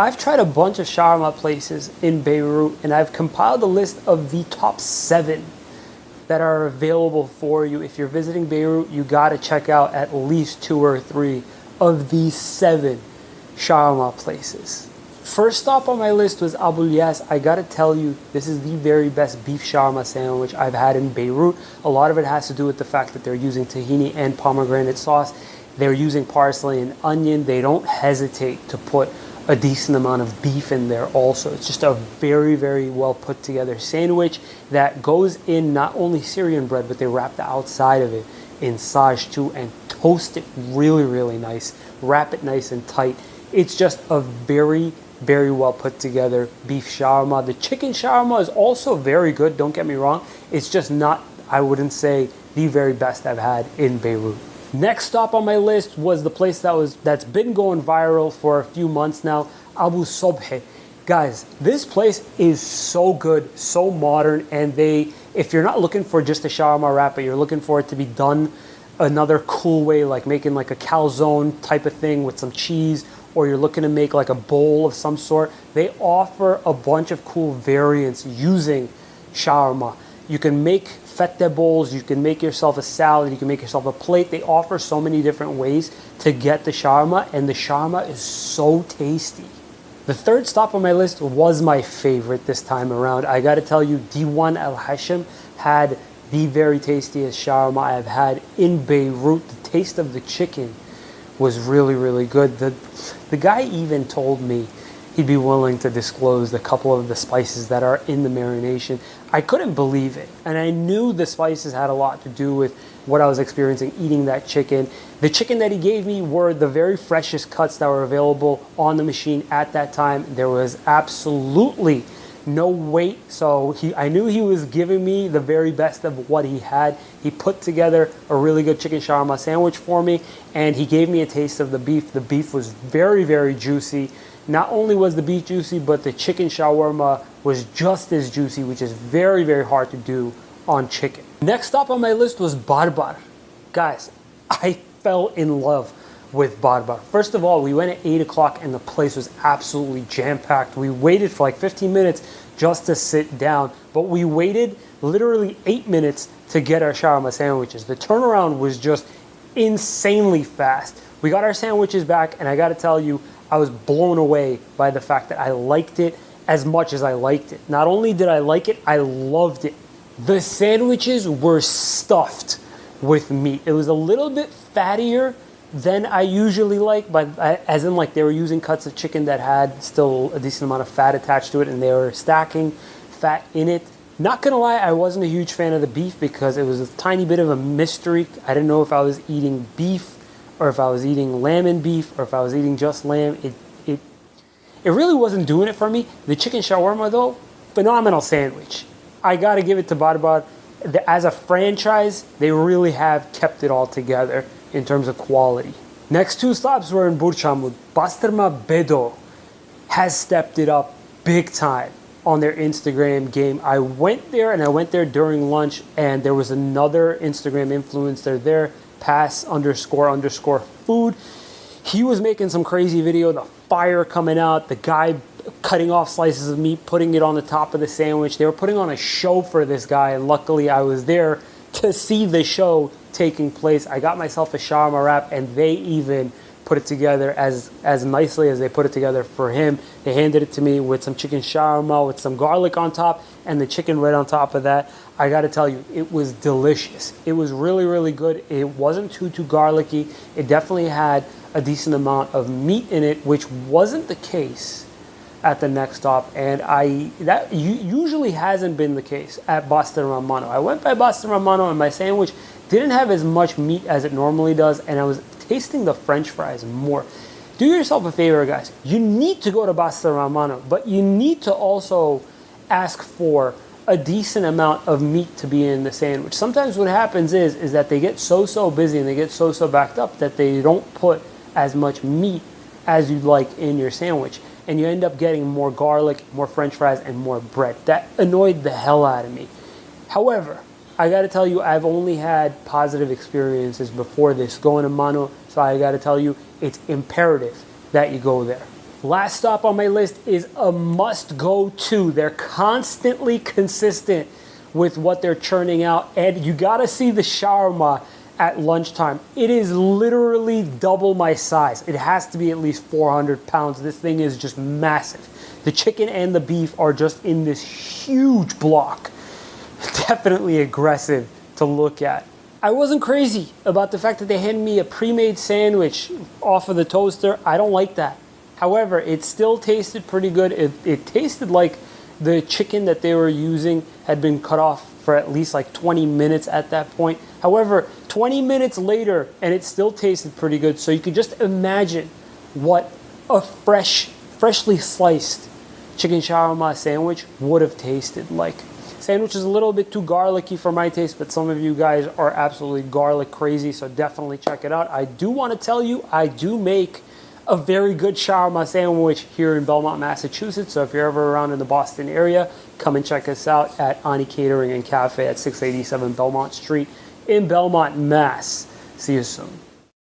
I've tried a bunch of shawarma places in Beirut, and I've compiled a list of the top 7 that are available for you. If you're visiting Beirut, you gotta check out at least 2 or 3 of these 7 shawarma places. First stop on my list was Abu Yas. I gotta tell you, this is the very best beef shawarma sandwich I've had in Beirut. A lot of it has to do with the fact that they're using tahini and pomegranate sauce. They're using parsley and onion. They don't hesitate to put a decent amount of beef in there also. It's just a very, very well put together sandwich that goes in not only Syrian bread, but they wrap the outside of it in sage too and toast it really, really nice. Wrap it nice and tight. It's just a very, very well put together beef shawarma. The chicken shawarma is also very good, don't get me wrong. It's just not, I wouldn't say, the very best I've had in Beirut. Next stop on my list was the place that's been going viral for a few months now, Abu Sobh. Guys, this place is so good, so modern, and if you're not looking for just a shawarma wrap, but you're looking for it to be done another cool way, like making like a calzone type of thing with some cheese, or you're looking to make like a bowl of some sort, they offer a bunch of cool variants using shawarma. You can make fette bowls, you can make yourself a salad, you can make yourself a plate. They offer so many different ways to get the shawarma, and the shawarma is so tasty. The third stop on my list was my favorite this time around. I gotta tell you, Diwan Al Hashim had the very tastiest shawarma I've had in Beirut. The taste of the chicken was really, really good. The guy even told me he'd be willing to disclose a couple of the spices that are in the marination. I couldn't believe it. And I knew the spices had a lot to do with what I was experiencing eating that chicken. The chicken that he gave me were the very freshest cuts that were available on the machine at that time. There was absolutely no weight, so I knew he was giving me the very best of what he had. He put together a really good chicken shawarma sandwich for me, and he gave me a taste of the beef. The beef was very, very juicy. Not only was the beef juicy, but the chicken shawarma was just as juicy, which is very, very hard to do on chicken. Next stop on my list was Barbar. Guys, I fell in love with Barbar. First of all, we went at 8 o'clock and the place was absolutely jam-packed. We waited for like 15 minutes just to sit down, but we waited literally 8 minutes to get our shawarma sandwiches. The turnaround was just insanely fast. We got our sandwiches back, and I gotta tell you, I was blown away by the fact that I liked it as much as I liked it. Not only did I like it, I loved it. The sandwiches were stuffed with meat. It was a little bit fattier than I usually like, but as in like they were using cuts of chicken that had still a decent amount of fat attached to it, and they were stacking fat in it. Not gonna lie, I wasn't a huge fan of the beef because it was a tiny bit of a mystery. I didn't know if I was eating beef or if I was eating lamb and beef or if I was eating just lamb. It really wasn't doing it for me. The chicken shawarma though, phenomenal sandwich. I gotta give it to Barbar. As a franchise, they really have kept it all together in terms of quality. Next 2 stops were in Burçamut. Bastırma Bedo has stepped it up big time on their Instagram game. I went there, and I went there during lunch, and there was another Instagram influencer there, pass__food. He was making some crazy video, the fire coming out, the guy cutting off slices of meat, putting it on the top of the sandwich. They were putting on a show for this guy, and luckily I was there to see the show taking place. I got myself a shawarma wrap, and they even put it together as nicely as they put it together for him. They handed it to me with some chicken shawarma with some garlic on top and the chicken right on top of that. I gotta tell you, it was delicious. It was really, really good. It wasn't too garlicky. It definitely had a decent amount of meat in it, which wasn't the case at the next stop, and that usually hasn't been the case at Bastırma Mano. I went by Bastırma Mano, and my sandwich didn't have as much meat as it normally does, and I was tasting the French fries more. Do yourself a favor, guys. You need to go to Bastırma Mano, but you need to also ask for a decent amount of meat to be in the sandwich. Sometimes what happens is that they get so busy and they get so backed up that they don't put as much meat as you'd like in your sandwich, and you end up getting more garlic, more French fries, and more bread. That annoyed the hell out of me. However, I gotta tell you, I've only had positive experiences before this going to Mano, so I gotta tell you, it's imperative that you go there. Last stop on my list is a must go to. They're constantly consistent with what they're churning out, and you gotta see the shawarma at lunchtime. It is literally double my size. It has to be at least 400 pounds. This thing is just massive. The chicken and the beef are just in this huge block. Definitely aggressive to look at. I wasn't crazy about the fact that they handed me a pre-made sandwich off of the toaster. I don't like that. However, it still tasted pretty good. It tasted like the chicken that they were using had been cut off for at least like 20 minutes at that point. However, 20 minutes later, and it still tasted pretty good. So you could just imagine what a freshly sliced chicken shawarma sandwich would have tasted like. Sandwich is a little bit too garlicky for my taste, but some of you guys are absolutely garlic crazy, so definitely check it out. I do want to tell you, I do make a very good shawarma sandwich here in Belmont, Massachusetts. So if you're ever around in the Boston area, come and check us out at Ani Catering and Cafe at 687 Belmont Street in Belmont, Mass. See you soon.